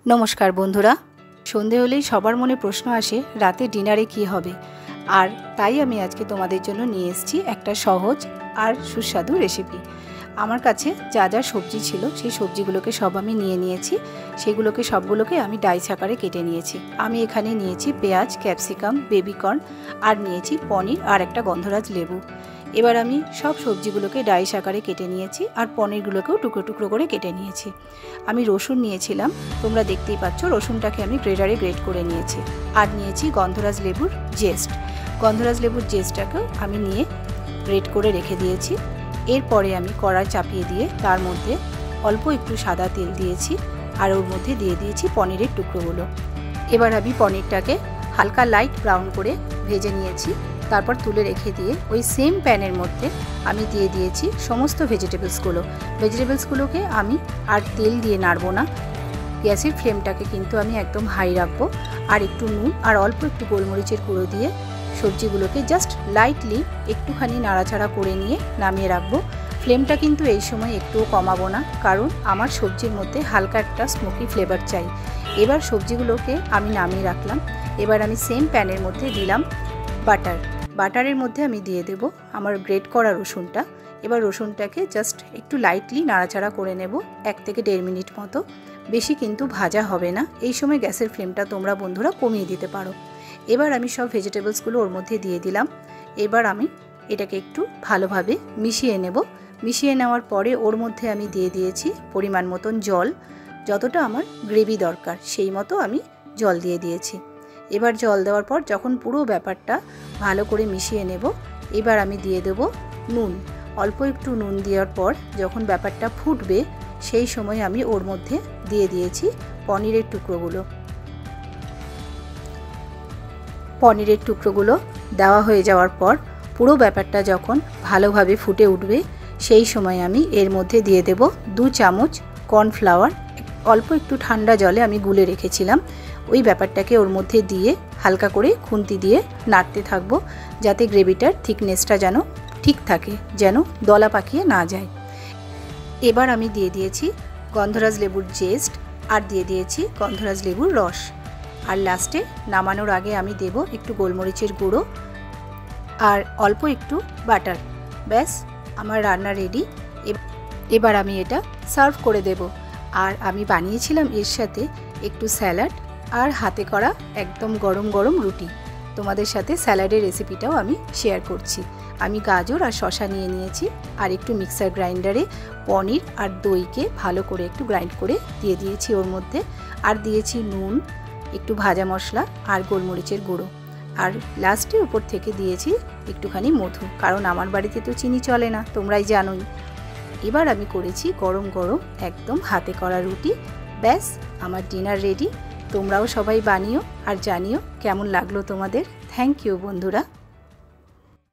নমস্কার বন্ধুরা, সন্ধে হলেই সবার মনে প্রশ্ন আসে রাতে ডিনারে কি হবে। আর তাই আমি আজকে তোমাদের জন্য নিয়ে এসেছি একটা সহজ আর সুস্বাদু রেসিপি। আমার কাছে যা যা সবজি ছিল সেই সবজিগুলোকে সব আমি নিয়ে নিয়েছি। সেগুলোকে সবগুলোকে আমি ডাইস আকারে কেটে নিয়েছি। আমি এখানে নিয়েছি পেঁয়াজ, ক্যাপসিকাম, বেবিকর্ন আর নিয়েছি পনির আর একটা গন্ধরাজ লেবু। এবার আমি সব সবজিগুলোকে ডাইস আকারে কেটে নিয়েছি আর পনিরগুলোকেও টুকরো টুকরো করে কেটে নিয়েছি। আমি রসুন নিয়েছিলাম, তোমরা দেখতেই পাচ্ছ রসুনটাকে আমি গ্রেটারে গ্রেট করে নিয়েছি। আর নিয়েছি গন্ধরাজ লেবুর জেস্ট। গন্ধরাজ লেবুর জেস্টটাকেও আমি নিয়ে গ্রেট করে রেখে দিয়েছি। এরপরে আমি কড়াই চাপিয়ে দিয়ে তার মধ্যে অল্প একটু সাদা তেল দিয়েছি আর ওর মধ্যে দিয়ে দিয়েছি পনিরের টুকরোগুলো। এবার আমি পনিরটাকে হালকা লাইট ব্রাউন করে ভেজে নিয়েছি। তারপর তুলে রেখে দিয়ে ওই সেম প্যানের মধ্যে আমি দিয়ে দিয়েছি সমস্ত ভেজিটেবলসগুলোকে আমি আর তেল দিয়ে নাড়বো না। গ্যাসের ফ্লেমটাকে কিন্তু আমি একদম হাই রাখবো। আর একটু নুন আর অল্প একটু গোলমরিচের গুঁড়ো দিয়ে সবজিগুলোকে জাস্ট লাইটলি একটুখানি নাড়াচাড়া করে নিয়ে নামিয়ে রাখবো। ফ্লেমটা কিন্তু এই সময় একটুও কমাবো না, কারণ আমার সবজির মধ্যে হালকা একটা স্মোকি ফ্লেভার চাই। এবার সবজিগুলোকে আমি নামিয়ে রাখলাম। এবার আমি সেম প্যানের মধ্যে দিলাম বাটারের মধ্যে আমি দিয়ে দেব আমার গ্রেট করা রসুনটা। এবার রসুনটাকে জাস্ট একটু লাইটলি নাড়াচাড়া করে নেব 1 থেকে 1.5 মিনিট মতো। বেশি কিন্তু ভাজা হবে না। এই সময় গ্যাসের ফ্লেমটা তোমরা বন্ধুরা কমিয়ে দিতে পারো। এবার আমি সব ভেজিটেবলসগুলো ওর মধ্যে দিয়ে দিলাম। এবার আমি এটাকে একটু ভালোভাবে মিশিয়ে নেব। মিশিয়ে নেওয়ার পরে ওর মধ্যে আমি দিয়ে দিয়েছি পরিমাণ মতন জল। যতটা আমার গ্রেভি দরকার সেই মতো আমি জল দিয়ে দিয়েছি। এবার জল দেওয়ার পর যখন পুরো ব্যাপারটা ভালো করে মিশিয়ে নেব, এবার আমি দিয়ে দেব নুন। অল্প একটু নুন দেওয়ার পর যখন ব্যাপারটা ফুটবে সেই সময় আমি ওর মধ্যে দিয়ে দিয়েছি পনিরের টুকরোগুলো। দেওয়া হয়ে যাওয়ার পর পুরো ব্যাপারটা যখন ভালোভাবে ফুটে উঠবে সেই সময় আমি এর মধ্যে দিয়ে দেব 2 চামচ কর্নফ্লাওয়ার। অল্প একটু ঠান্ডা জলে আমি গুলে রেখেছিলাম। ওই ব্যাপারটাকে ওর মধ্যে দিয়ে হালকা করে খুন্তি দিয়ে নাড়তে থাকবো, যাতে গ্রেভিটার থিকনেসটা যেন ঠিক থাকে, যেন দলা পাকিয়ে না যায়। এবার আমি দিয়ে দিয়েছি গন্ধরাজ লেবুর জেস্ট আর দিয়ে দিয়েছি গন্ধরাজ লেবুর রস। আর লাস্টে নামানোর আগে আমি দেব একটু গোলমরিচের গুঁড়ো আর অল্প একটু বাটার। ব্যাস, আমার রান্না রেডি। এবার আমি এটা সার্ভ করে দেব। আর আমি বানিয়েছিলাম এর সাথে একটু স্যালাড আর হাতে করা একদম গরম গরম রুটি। তোমাদের সাথে স্যালাডের রেসিপিটাও আমি শেয়ার করছি। আমি গাজর আর শসা নিয়ে নিয়েছি আর একটু মিক্সার গ্রাইন্ডারে পনির আর দইকে ভালো করে একটু গ্রাইন্ড করে দিয়ে দিয়েছি ওর মধ্যে। আর দিয়েছি নুন, একটু ভাজা মশলা আর গোলমরিচের গুঁড়ো। আর লাস্টে উপর থেকে দিয়েছি একটুখানি মধু, কারণ আমার বাড়িতে তো চিনি চলে না, তোমরাই জানোই। এবার আমি করেছি গরম গরম একদম হাতে করা রুটি। ব্যাস, আমার ডিনার রেডি। তোমরাও সবাই বানিও আর জানিও কেমন লাগলো তোমাদের। থ্যাংক ইউ বন্ধুরা।